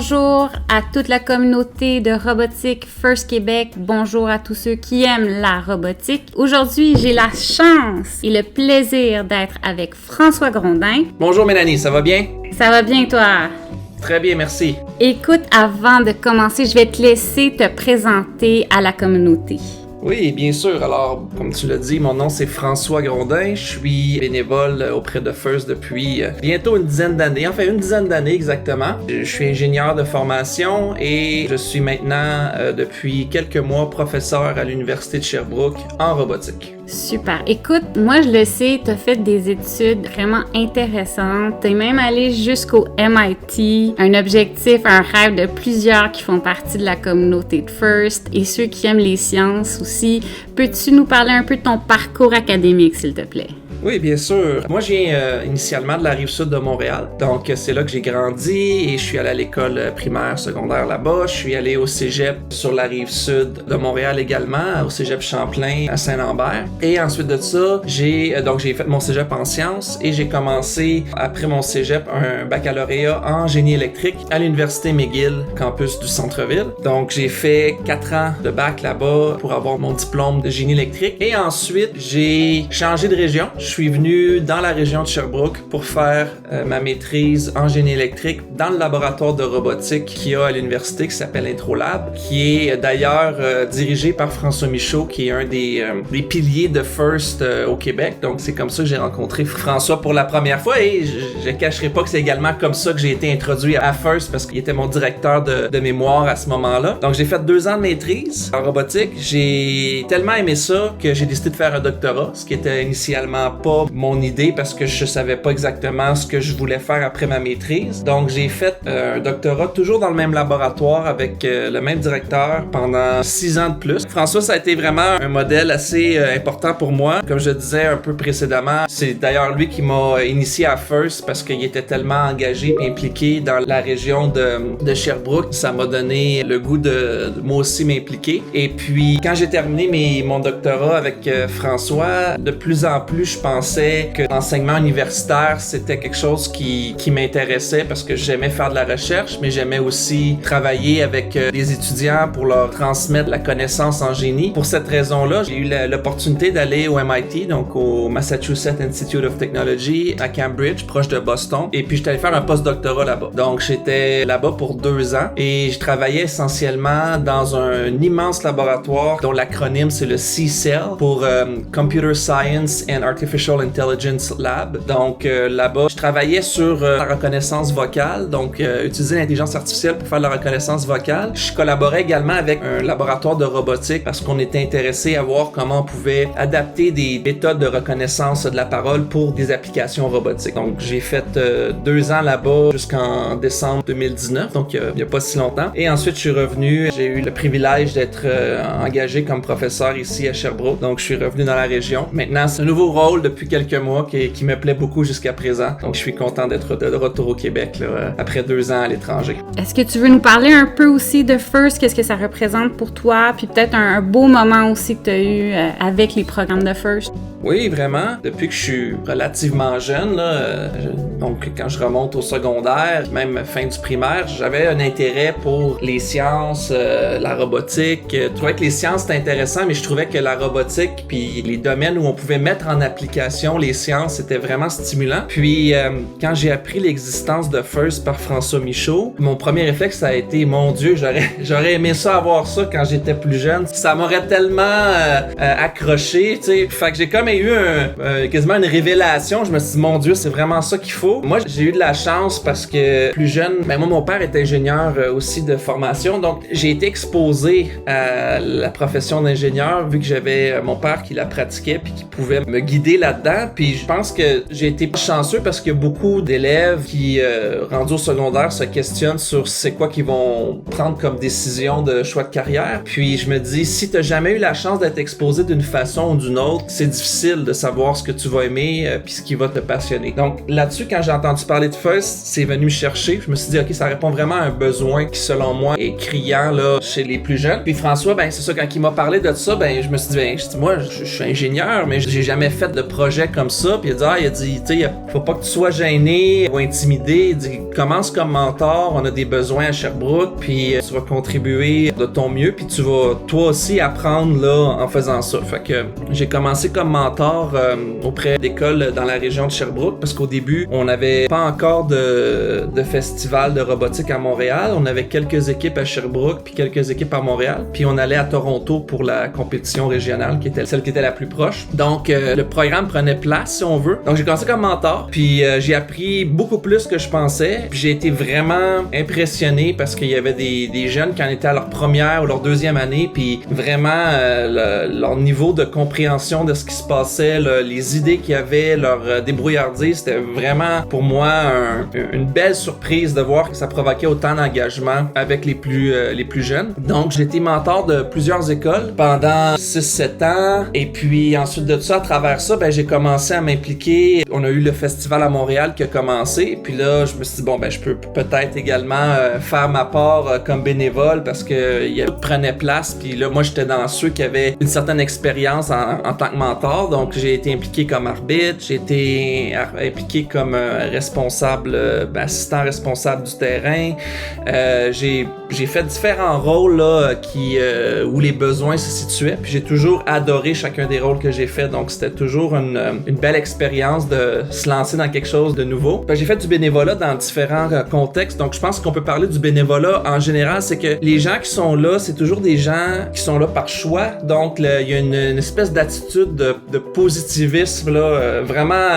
Bonjour à toute la communauté de robotique First Québec. Bonjour à tous ceux qui aiment la robotique. Aujourd'hui, j'ai la chance et le plaisir d'être avec François Grondin. Bonjour Mélanie, ça va bien? Ça va bien toi? Très bien, merci. Écoute, avant de commencer, je vais te laisser te présenter à la communauté. Oui, bien sûr. Alors, comme tu l'as dit, mon nom c'est François Grondin. Je suis bénévole auprès de First depuis bientôt une dizaine d'années. Enfin, une dizaine d'années exactement. Je suis ingénieur de formation et je suis maintenant, depuis quelques mois, professeur à l'Université de Sherbrooke en robotique. Super. Écoute, moi je le sais, tu as fait des études vraiment intéressantes. Tu es même allé jusqu'au MIT, un objectif, un rêve de plusieurs qui font partie de la communauté de First et ceux qui aiment les sciences aussi. Peux-tu nous parler un peu de ton parcours académique, s'il te plaît? Oui, bien sûr. Moi, je viens initialement de la Rive-Sud de Montréal. Donc, c'est là que j'ai grandi et je suis allé à l'école primaire, secondaire là-bas. Je suis allé au cégep sur la Rive-Sud de Montréal également, au cégep Champlain à Saint-Lambert. Et ensuite de ça, j'ai fait mon cégep en sciences et j'ai commencé, après mon cégep, un baccalauréat en génie électrique à l'Université McGill, campus du centre-ville. Donc, j'ai fait 4 ans de bac là-bas pour avoir mon diplôme de génie électrique. Et ensuite, j'ai changé de région. Je suis venu dans la région de Sherbrooke pour faire ma maîtrise en génie électrique dans le laboratoire de robotique qu'il y a à l'université qui s'appelle IntroLab, qui est d'ailleurs dirigé par François Michaud, qui est un des piliers de First au Québec. Donc c'est comme ça que j'ai rencontré François pour la première fois et je cacherai pas que c'est également comme ça que j'ai été introduit à First parce qu'il était mon directeur de mémoire à ce moment-là. Donc j'ai fait 2 ans de maîtrise en robotique. J'ai tellement aimé ça que j'ai décidé de faire un doctorat, ce qui était initialement pas mon idée parce que je savais pas exactement ce que je voulais faire après ma maîtrise. Donc j'ai fait un doctorat toujours dans le même laboratoire avec le même directeur pendant 6 ans de plus. François, ça a été vraiment un modèle assez important pour moi. Comme je disais un peu précédemment, c'est d'ailleurs lui qui m'a initié à First parce qu'il était tellement engagé et impliqué dans la région de Sherbrooke. Ça m'a donné le goût de moi aussi m'impliquer. Et puis quand j'ai terminé mon doctorat avec François, de plus en plus je pensais que l'enseignement universitaire, c'était quelque chose qui m'intéressait parce que j'aimais faire de la recherche, mais j'aimais aussi travailler avec des étudiants pour leur transmettre la connaissance en génie. Pour cette raison-là, j'ai eu l'opportunité d'aller au MIT, donc au Massachusetts Institute of Technology à Cambridge, proche de Boston. Et puis, j'étais allé faire un post-doctorat là-bas. Donc, j'étais là-bas pour 2 ans et je travaillais essentiellement dans un immense laboratoire dont l'acronyme, c'est le C-Cell pour Computer Science and Artificial Intelligence Lab. Donc là-bas, je travaillais sur la reconnaissance vocale, donc utiliser l'intelligence artificielle pour faire de la reconnaissance vocale. Je collaborais également avec un laboratoire de robotique parce qu'on était intéressé à voir comment on pouvait adapter des méthodes de reconnaissance de la parole pour des applications robotiques. Donc j'ai fait 2 ans là-bas jusqu'en décembre 2019, donc il n'y a pas si longtemps. Et ensuite, je suis revenu. J'ai eu le privilège d'être engagé comme professeur ici à Sherbrooke. Donc je suis revenu dans la région. Maintenant, c'est un nouveau rôle depuis quelques mois qui me plaît beaucoup jusqu'à présent. Donc, je suis content d'être de retour au Québec là, après 2 ans à l'étranger. Est-ce que tu veux nous parler un peu aussi de First? Qu'est-ce que ça représente pour toi? Puis peut-être un beau moment aussi que tu as eu avec les programmes de First? Oui, vraiment. Depuis que je suis relativement jeune, là, donc quand je remonte au secondaire, même fin du primaire, j'avais un intérêt pour les sciences, la robotique. Je trouvais que les sciences c'était intéressant, mais je trouvais que la robotique puis les domaines où on pouvait mettre en application les sciences, c'était vraiment stimulant. Puis quand j'ai appris l'existence de First par François Michaud, mon premier réflexe ça a été mon Dieu, j'aurais aimé ça avoir ça quand j'étais plus jeune. Ça m'aurait tellement accroché, tu sais. Fait que j'ai comme eu quasiment une révélation. Je me suis dit mon Dieu, c'est vraiment ça qu'il faut. Moi, j'ai eu de la chance parce que plus jeune, moi mon père est ingénieur aussi de formation, donc j'ai été exposé à la profession d'ingénieur vu que j'avais mon père qui la pratiquait puis qui pouvait me guider là-dedans. Puis je pense que j'ai été chanceux parce qu'il y a beaucoup d'élèves qui, rendus au secondaire, se questionnent sur c'est quoi qu'ils vont prendre comme décision de choix de carrière. Puis je me dis, si t'as jamais eu la chance d'être exposé d'une façon ou d'une autre, c'est difficile de savoir ce que tu vas aimer puis ce qui va te passionner. Donc là-dessus, quand j'ai entendu parler de First, c'est venu me chercher. Je me suis dit, ok, ça répond vraiment à un besoin qui, selon moi, est criant là chez les plus jeunes. Puis François, c'est ça, quand il m'a parlé de ça, je me suis dit, moi, je suis ingénieur, mais j'ai jamais fait de projet comme ça, puis il a dit, tu sais, faut pas que tu sois gêné ou intimidé. Il dit, commence comme mentor, on a des besoins à Sherbrooke, puis tu vas contribuer de ton mieux, puis tu vas toi aussi apprendre là en faisant ça. Fait que j'ai commencé comme mentor auprès d'écoles dans la région de Sherbrooke, parce qu'au début, on n'avait pas encore de festival de robotique à Montréal. On avait quelques équipes à Sherbrooke, puis quelques équipes à Montréal, puis on allait à Toronto pour la compétition régionale, qui était celle qui était la plus proche. Donc, le programme prenait place, si on veut. Donc, j'ai commencé comme mentor, puis j'ai appris beaucoup plus que je pensais. Puis j'ai été vraiment impressionné parce qu'il y avait des jeunes qui en étaient à leur première ou leur deuxième année, puis vraiment leur niveau de compréhension de ce qui se passait, les idées qu'il y avait, leur débrouillardise, c'était vraiment pour moi une belle surprise de voir que ça provoquait autant d'engagement avec les plus jeunes. Donc j'ai été mentor de plusieurs écoles pendant 6-7 ans, et puis ensuite de ça, à travers ça, j'ai commencé à m'impliquer. On a eu le festival à Montréal qui a commencé, puis là je me suis dit je peux peut-être également faire ma part comme bénévole, parce que tout prenait place, puis là moi j'étais dans ceux qui avaient une certaine expérience en tant que mentor. Donc j'ai été impliqué comme arbitre, j'ai été impliqué comme responsable, assistant responsable du terrain. J'ai fait différents rôles là, où les besoins se situaient, puis j'ai toujours adoré chacun des rôles que j'ai fait. Donc c'était toujours une belle expérience de se lancer dans quelque chose de nouveau. J'ai fait du bénévolat dans différents contextes. Donc je pense qu'on peut parler du bénévolat en général, c'est que les gens qui sont là, c'est toujours des gens qui sont là par choix. Donc il y a une espèce d'attitude de positivisme là, vraiment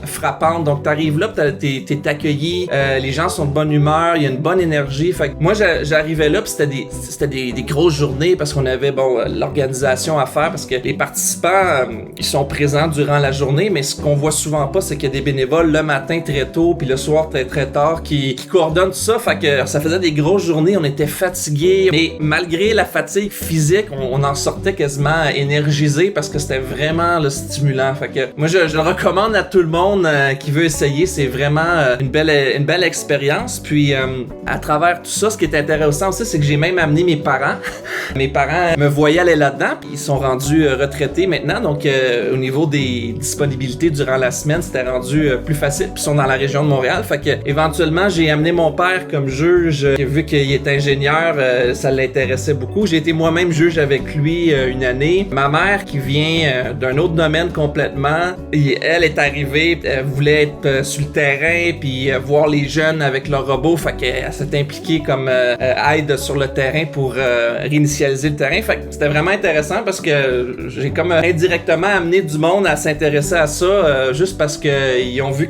frappante. Donc t'arrives là, t'es accueilli, les gens sont de bonne humeur, il y a une bonne énergie. Fait que moi j'arrivais là, puis c'était des grosses journées parce qu'on avait l'organisation à faire, parce que les participants ils sont présents durant la journée, mais ce qu'on voit souvent pas, c'est qu'il y a des bénévoles le matin très tôt, puis le soir très tard qui coordonnent tout ça. Fait que ça faisait des grosses journées, on était fatigués, mais malgré la fatigue physique, on en sortait quasiment énergisé parce que c'était vraiment stimulant. Fait que moi je le recommande à tout le monde qui veut essayer. C'est vraiment une belle expérience. Puis à travers tout ça, ce qui est intéressant aussi, c'est que j'ai même amené mes parents. Mes parents me voyaient aller là-dedans, puis ils sont rendus retraités maintenant, donc au niveau des disponibilités durant la semaine, c'était rendu plus facile, puis ils sont dans la région de Montréal. Fait que éventuellement, j'ai amené mon père comme juge, vu qu'il est ingénieur, ça l'intéressait beaucoup. J'ai été moi-même juge avec lui une année. Ma mère, qui vient d'un autre domaine complètement, elle est arrivée, elle voulait être sur le terrain, puis voir les jeunes avec leurs robots. Fait qu'elle s'est impliquée comme aide sur le terrain pour réinitialiser le terrain. Fait que c'était vraiment intéressant parce que j'ai comme indirectement amené du monde à s'intéresser à ça, juste parce que ils m'ont vu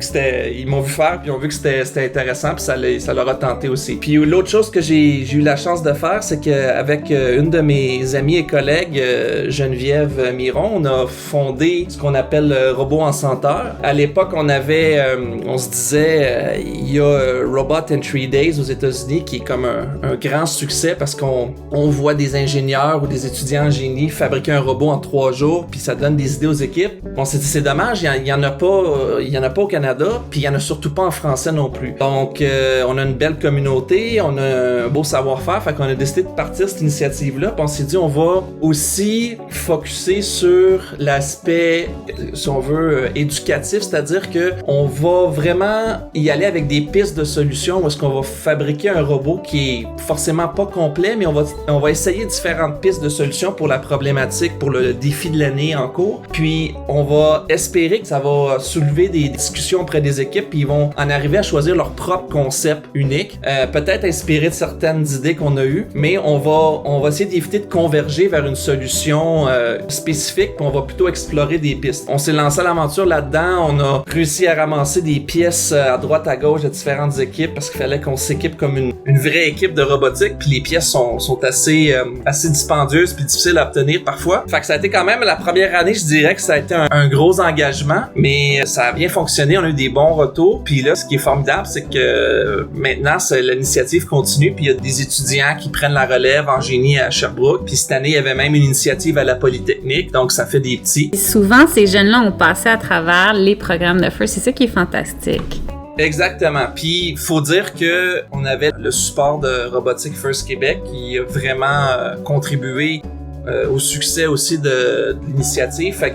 faire, puis ils ont vu que c'était intéressant, puis ça leur a tenté aussi. Puis l'autre chose que j'ai eu la chance de faire, c'est qu'avec une de mes amies et collègues, Geneviève Miron, on a fondé ce qu'on appelle Robot en Senteur. À l'époque, on se disait, il y a Robot in 3 Days aux États-Unis qui est comme un grand succès parce qu'on voit des ingénieurs ou des étudiants en génie fabriquer un robot en 3 jours, puis ça donne des idées aux équipes. On s'est dit c'est dommage, il y en a pas au Canada, puis il y en a surtout pas en français non plus. Donc on a une belle communauté, on a un beau savoir-faire, fait qu'on a décidé de partir cette initiative-là, puis on s'est dit on va aussi focusser sur l'aspect, si on veut, éducatif, c'est-à-dire que on va vraiment y aller avec des pistes de solutions où est-ce qu'on va fabriquer un robot qui est forcément pas complet, mais on va essayer différentes pistes de solutions pour la problématique, pour le défi de l'année en cours. Puis on va espérer que ça va soulever des discussions auprès des équipes, puis ils vont en arriver à choisir leur propre concept unique, peut-être inspiré de certaines idées qu'on a eues, mais on va essayer d'éviter de converger vers une solution spécifique, puis on va plutôt explorer des pistes. On s'est lancé à l'aventure là-dedans, on a réussi à ramasser des pièces à droite à gauche de différentes équipes parce qu'il fallait qu'on s'équipe comme une vraie équipe de robotique, puis les pièces sont assez dispendieuses puis difficiles à obtenir parfois. Fait que ça a été quand même la première année, je dirais que ça a été un gros engagement, mais ça a bien fonctionné, on a eu des bons retours. Puis là, ce qui est formidable, c'est que maintenant, l'initiative continue, puis il y a des étudiants qui prennent la relève en génie à Sherbrooke. Puis cette année, il y avait même une initiative à la Polytechnique, donc ça fait des petits. Souvent, ces jeunes-là ont passé à travers les programmes de FIRST, c'est ça qui est fantastique. Exactement. Puis faut dire que on avait le support de Robotique FIRST Québec qui a vraiment contribué au succès aussi de l'initiative. Fait que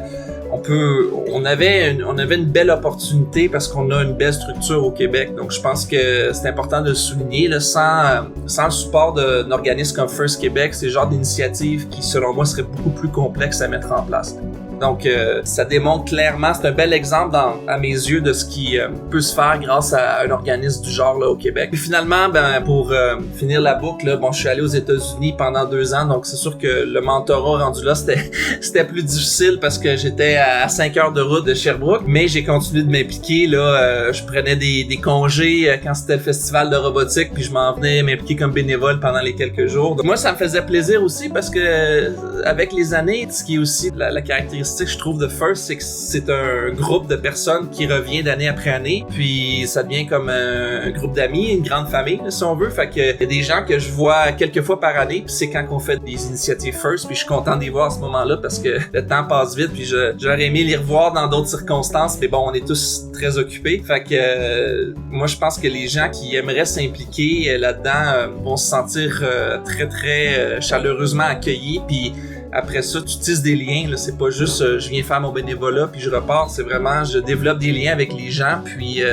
on avait une belle opportunité parce qu'on a une belle structure au Québec. Donc, je pense que c'est important de le souligner. Là, sans le support d'un organisme comme First Québec, c'est le genre d'initiative qui, selon moi, serait beaucoup plus complexe à mettre en place. Donc, ça démontre clairement, c'est un bel exemple à mes yeux de ce qui peut se faire grâce à un organisme du genre là au Québec. Puis finalement, pour finir la boucle, là, je suis allé aux États-Unis pendant 2 ans, donc c'est sûr que le mentorat rendu là, c'était plus difficile parce que j'étais à 5 heures de route de Sherbrooke, mais j'ai continué de m'impliquer. Là, je prenais des congés quand c'était le festival de robotique, puis je m'en venais m'impliquer comme bénévole pendant les quelques jours. Donc, moi, ça me faisait plaisir aussi parce que avec les années, ce qui est aussi la caractéristique, je trouve, de First, c'est que c'est un groupe de personnes qui revient d'année après année, puis ça devient comme un groupe d'amis, une grande famille, si on veut. Fait que y a des gens que je vois quelques fois par année, puis c'est quand on fait des initiatives First, puis je suis content d'y voir à ce moment-là parce que le temps passe vite, puis j'aurais aimé les revoir dans d'autres circonstances, mais bon, on est tous très occupés. Fait que moi, je pense que les gens qui aimeraient s'impliquer là-dedans vont se sentir très, très chaleureusement accueillis, puis après ça, tu tisses des liens, là, c'est pas juste je viens faire mon bénévolat puis je repars, c'est vraiment je développe des liens avec les gens, puis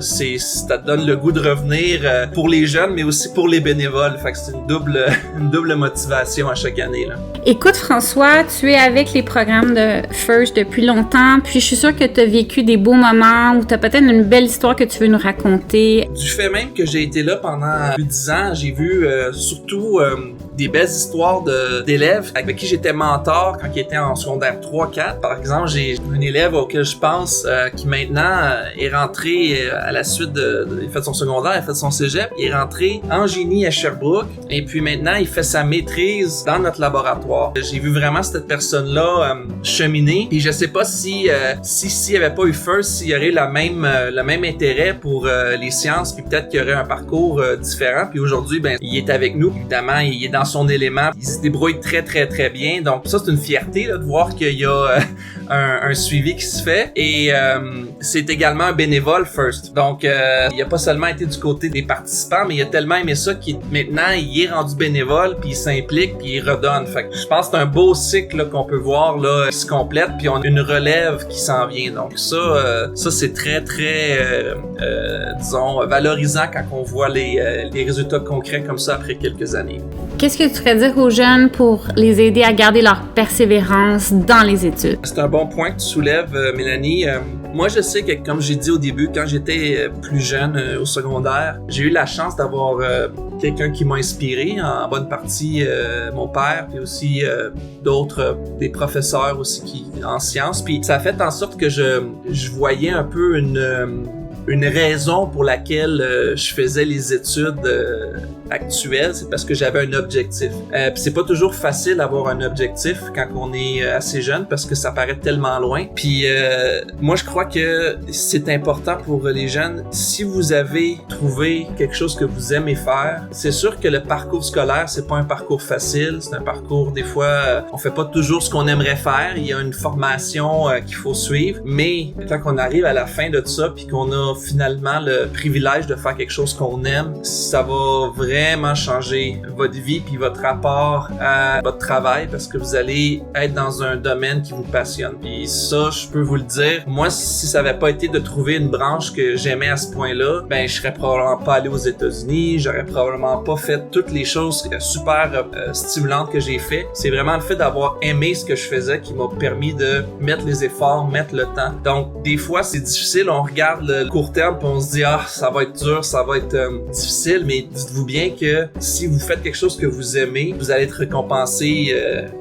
ça te donne le goût de revenir pour les jeunes mais aussi pour les bénévoles. Fait que c'est une double motivation à chaque année là. Écoute François, tu es avec les programmes de First depuis longtemps, puis je suis sûre que tu as vécu des beaux moments ou tu as peut-être une belle histoire que tu veux nous raconter. Du fait même que j'ai été là pendant plus de 10 ans, j'ai vu surtout des belles histoires d'élèves avec qui j'étais mentor quand il était en secondaire 3-4. Par exemple, j'ai un élève auquel je pense qui maintenant est rentré à la suite il a fait son secondaire, il a fait son cégep, il est rentré en génie à Sherbrooke et puis maintenant il fait sa maîtrise dans notre laboratoire. J'ai vu vraiment cette personne-là cheminer, puis je sais pas s'il y avait pas eu First, s'il y aurait le même intérêt pour les sciences, puis peut-être qu'il y aurait un parcours différent. Puis aujourd'hui, il est avec nous, évidemment, il est dans son élément, il se débrouille très très très bien. Donc ça, c'est une fierté là, de voir qu'il y a un suivi qui se fait, et c'est également un bénévole First. Donc il a pas seulement été du côté des participants, mais il a tellement aimé ça qu'il maintenant il est rendu bénévole, puis il s'implique, puis il redonne. Fait que je pense que c'est un beau cycle là, qu'on peut voir là, qui se complète, puis on a une relève qui s'en vient. Donc ça c'est très très disons valorisant quand on voit les résultats concrets comme ça après quelques années. Qu'est-ce que tu ferais dire aux jeunes pour les aider à garder leur persévérance dans les études? C'est un bon point que tu soulèves, Mélanie. Moi, je sais que, comme j'ai dit au début, quand j'étais plus jeune au secondaire, j'ai eu la chance d'avoir quelqu'un qui m'a inspiré, en bonne partie mon père, puis aussi des professeurs aussi en sciences. Puis ça a fait en sorte que je voyais un peu une raison pour laquelle je faisais les études actuelles, c'est parce que j'avais un objectif. Puis c'est pas toujours facile d'avoir un objectif quand on est assez jeune parce que ça paraît tellement loin. Puis moi je crois que c'est important pour les jeunes. Si vous avez trouvé quelque chose que vous aimez faire, c'est sûr que le parcours scolaire c'est pas un parcours facile, c'est un parcours des fois on fait pas toujours ce qu'on aimerait faire. Il y a une formation qu'il faut suivre, mais quand on arrive à la fin de tout ça puis qu'on a finalement le privilège de faire quelque chose qu'on aime, ça va vraiment changer votre vie puis votre rapport à votre travail parce que vous allez être dans un domaine qui vous passionne. Puis ça, je peux vous le dire, moi, si ça avait pas été de trouver une branche que j'aimais à ce point-là, je serais probablement pas allé aux États-Unis, j'aurais probablement pas fait toutes les choses super stimulantes que j'ai fait. C'est vraiment le fait d'avoir aimé ce que je faisais qui m'a permis de mettre les efforts, mettre le temps. Donc, des fois, c'est difficile, on regarde le court terme puis on se dit ça va être dur, ça va être difficile, mais dites-vous bien que si vous faites quelque chose que vous aimez, vous allez être récompensé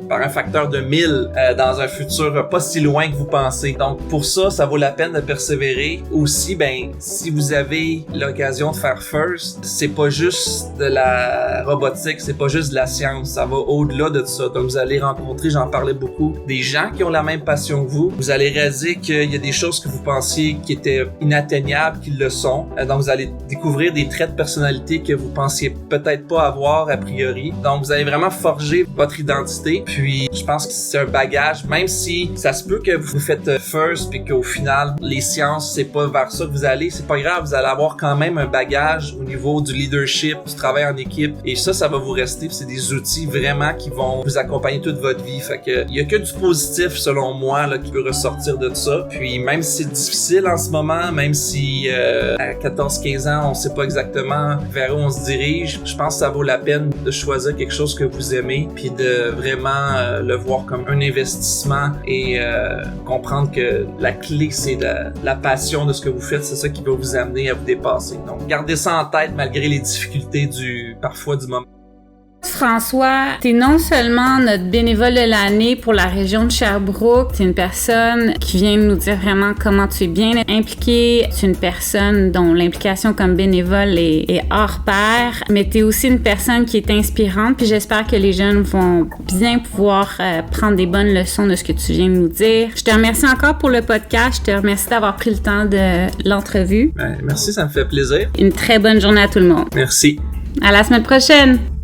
par un facteur de 1000 dans un futur pas si loin que vous pensez. Donc pour ça, ça vaut la peine de persévérer. Aussi, si vous avez l'occasion de faire First, c'est pas juste de la robotique, c'est pas juste de la science, ça va au-delà de ça. Donc vous allez rencontrer, j'en parlais beaucoup, des gens qui ont la même passion que vous. Vous allez réaliser qu'il y a des choses que vous pensiez qui étaient inatteignables, qui le sont. Donc vous allez découvrir des traits de personnalité que vous pensiez peut-être pas avoir a priori. Donc, vous allez vraiment forger votre identité. Puis, je pense que c'est un bagage, même si ça se peut que vous faites first puis qu'au final, les sciences, c'est pas vers ça que vous allez. C'est pas grave, vous allez avoir quand même un bagage au niveau du leadership, du travail en équipe. Et ça va vous rester. Puis c'est des outils vraiment qui vont vous accompagner toute votre vie. Fait que, il y a que du positif, selon moi, là, qui peut ressortir de ça. Puis, même si c'est difficile en ce moment, même si à 14-15 ans, on sait pas exactement vers où on se dirige, je pense que ça vaut la peine de choisir quelque chose que vous aimez puis de vraiment le voir comme un investissement et comprendre que la clé, c'est la passion de ce que vous faites. C'est ça qui va vous amener à vous dépasser. Donc, gardez ça en tête malgré les difficultés parfois du moment. François, t'es non seulement notre bénévole de l'année pour la région de Sherbrooke, t'es une personne qui vient nous dire vraiment comment tu es bien impliqué, tu es une personne dont l'implication comme bénévole est hors pair, mais t'es aussi une personne qui est inspirante, puis j'espère que les jeunes vont bien pouvoir prendre des bonnes leçons de ce que tu viens de nous dire. Je te remercie encore pour le podcast, je te remercie d'avoir pris le temps de l'entrevue. Merci, ça me fait plaisir. Une très bonne journée à tout le monde. Merci. À la semaine prochaine!